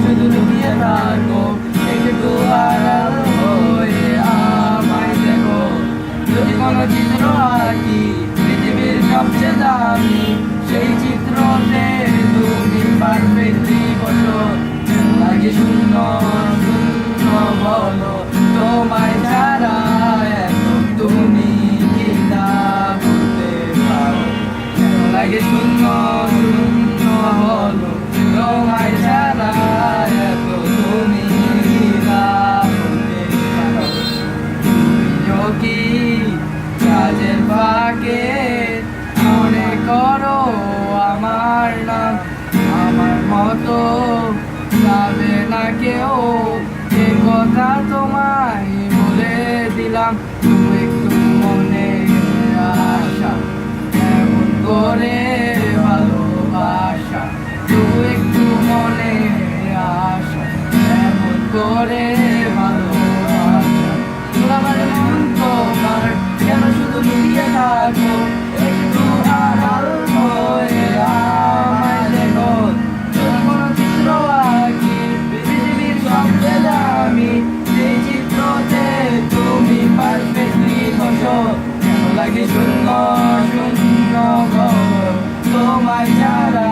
শুধু লুকিয়ে থাকো, একটু আড়াল হয়ে আমায় দেখো। যদি কোনো চিত্র আঁকি পৃথিবীর সবচেয়ে দামি, সেই চিত্রতে তুমি পারফেক্টলি বসো। লাগে শূন্য শূন্য বলো, তোমায় ছাড়া এখন তুমি কি তা বলতে পারো? লাগে শূন্য শূন্য বলো, তোমায় ছাড়া এখন তুমি কি তা বলতে পারো? তুমিও কি কাজের ফাঁকে মনে করো আমার নাম? আমার মতো যাবে না কেউ, এ কথা তোমায় বলে দিলাম। তুমি একটু মনে আশা, এমন করে ভালোবাসা। তুমি একটু মনে আশা, এমন করে ভালোবাসা। আমার মন তোমার কেন শুধু লুকিয়ে থাকো, একটু আড়াল হয়ে আমায় দেখো। যদি কোনো চিত্র আঁকি পৃথিবীর সবচেয়ে দামি, সেই চিত্রতে তুমি পারফেক্টলি বসো। কেন লাগে শূন্য শূন্য ঘর, তোমায় ছাড়া